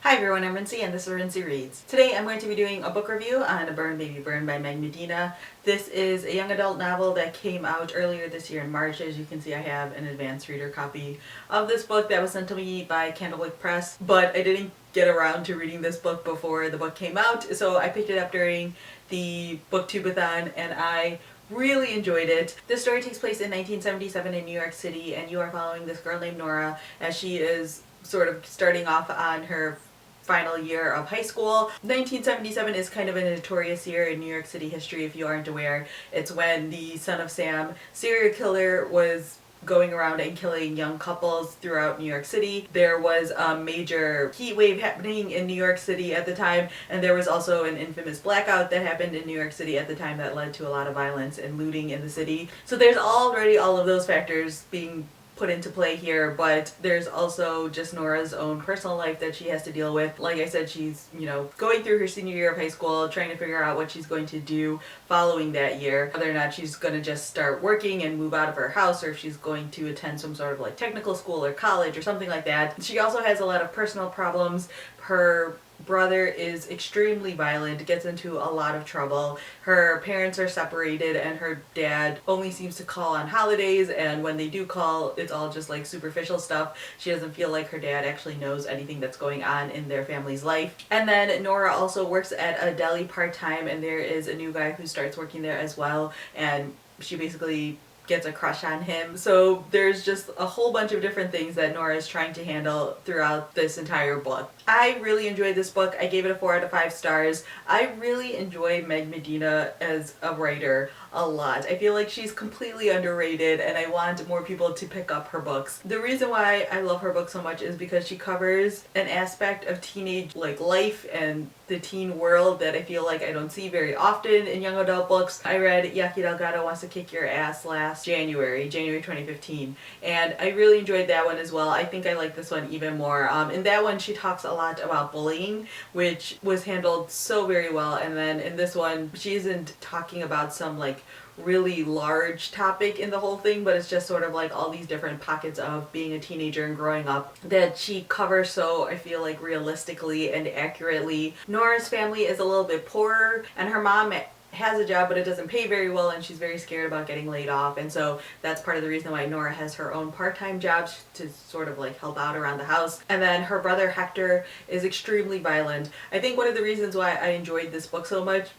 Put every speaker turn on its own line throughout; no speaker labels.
Hi everyone, I'm Rincey and this is Rincey Reads. Today I'm going to be doing a book review on A Burn Baby Burn by Medina. This is a young adult novel that came out earlier this year in March. As you can see, I have an advanced reader copy of this book that was sent to me by Candlewick Press, but I didn't get around to reading this book before the book came out, so I picked it up during the Booktube-a-thon and I really enjoyed it. This story takes place in 1977 in New York City, and you are following this girl named Nora as she is sort of starting off on her final year of high school. 1977 is kind of a notorious year in New York City history if you aren't aware. It's when the Son of Sam serial killer was going around and killing young couples throughout New York City. There was a major heat wave happening in New York City at the time, and there was also an infamous blackout that happened in New York City at the time that led to a lot of violence and looting in the city. So there's already all of those factors being put into play here, but there's also just Nora's own personal life that she has to deal with. Like I said, she's, going through her senior year of high school, trying to figure out what she's going to do following that year, whether or not she's going to just start working and move out of her house, or if she's going to attend some sort of like technical school or college or something like that. She also has a lot of personal problems. Her brother is extremely violent, gets into a lot of trouble. Her parents are separated and her dad only seems to call on holidays, and when they do call, it's all just like superficial stuff. She doesn't feel like her dad actually knows anything that's going on in their family's life. And then Nora also works at a deli part-time, and there is a new guy who starts working there as well, and she basically gets a crush on him. So there's just a whole bunch of different things that Nora is trying to handle throughout this entire book. I really enjoyed this book. I gave it a 4 out of 5 stars. I really enjoy Meg Medina as a writer a lot. I feel like she's completely underrated and I want more people to pick up her books. The reason why I love her book so much is because she covers an aspect of teenage life and the teen world that I feel like I don't see very often in young adult books. I read Yaki Delgado Wants to Kick Your Ass last January 2015, and I really enjoyed that one as well. I think I like this one even more. In that one she talks a lot about bullying, which was handled so very well, and then in this one she isn't talking about some really large topic in the whole thing, but it's just sort of like all these different pockets of being a teenager and growing up that she covers so I feel like realistically and accurately. Nora's family is a little bit poorer and her mom has a job but it doesn't pay very well, and she's very scared about getting laid off, and so that's part of the reason why Nora has her own part-time jobs to sort of help out around the house. And then her brother Hector is extremely violent. I think one of the reasons why I enjoyed this book so much,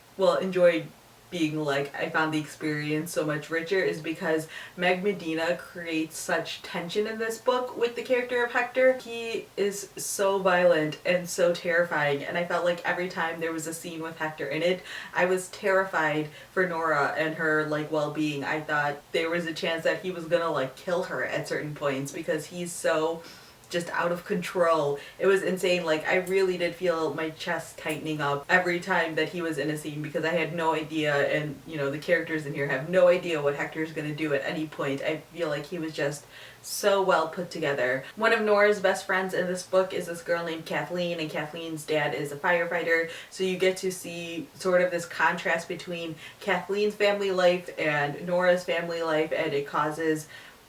enjoyed being I found the experience so much richer, is because Meg Medina creates such tension in this book with the character of Hector. He is so violent and so terrifying, and I felt like every time there was a scene with Hector in it, I was terrified for Nora and her well-being. I thought there was a chance that he was gonna kill her at certain points because he's so just out of control. It was insane. I really did feel my chest tightening up every time that he was in a scene because I had no idea, and the characters in here have no idea what Hector's gonna do at any point. I feel like he was just so well put together. One of Nora's best friends in this book is this girl named Kathleen, and Kathleen's dad is a firefighter, so you get to see sort of this contrast between Kathleen's family life and Nora's family life, and it causes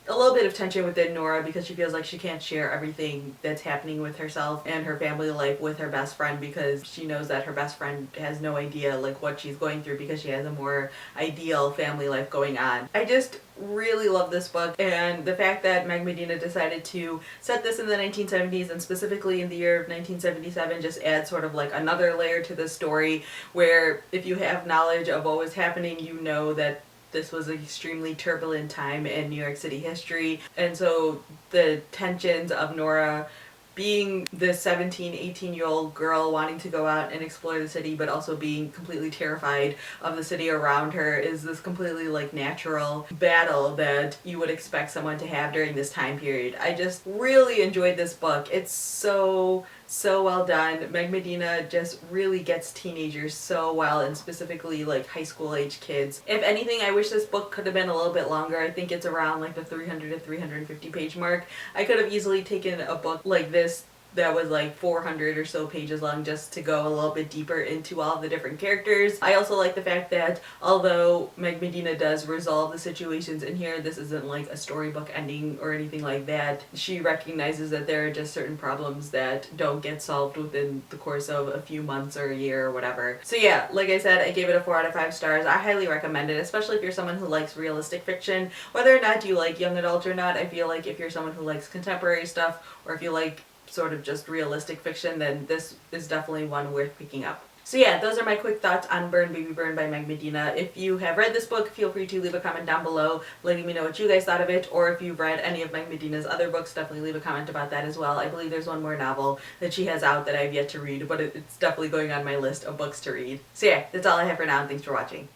a little bit of tension within Nora because she feels like she can't share everything that's happening with herself and her family life with her best friend, because she knows that her best friend has no idea what she's going through because she has a more ideal family life going on. I just really love this book, and the fact that Meg Medina decided to set this in the 1970s and specifically in the year of 1977 just adds sort of another layer to the story, where if you have knowledge of what was happening, you know that this was an extremely turbulent time in New York City history. And so the tensions of Nora being this 17, 18-year-old girl wanting to go out and explore the city but also being completely terrified of the city around her is this completely natural battle that you would expect someone to have during this time period. I just really enjoyed this book. It's so well done. Meg Medina just really gets teenagers so well, and specifically high school age kids. If anything, I wish this book could have been a little bit longer. I think it's around the 300 to 350 page mark. I could have easily taken a book like this that was like 400 or so pages long, just to go a little bit deeper into all the different characters. I also like the fact that although Meg Medina does resolve the situations in here, this isn't like a storybook ending or anything like that. She recognizes that there are just certain problems that don't get solved within the course of a few months or a year or whatever. So yeah, like I said, I gave it a 4 out of 5 stars. I highly recommend it, especially if you're someone who likes realistic fiction. Whether or not you like young adult or not, I feel like if you're someone who likes contemporary stuff, or if you like sort of just realistic fiction, then this is definitely one worth picking up. So yeah, those are my quick thoughts on Burn Baby Burn by Meg Medina. If you have read this book, feel free to leave a comment down below letting me know what you guys thought of it, or if you've read any of Meg Medina's other books, definitely leave a comment about that as well. I believe there's one more novel that she has out that I've yet to read, but it's definitely going on my list of books to read. So yeah, that's all I have for now, and thanks for watching.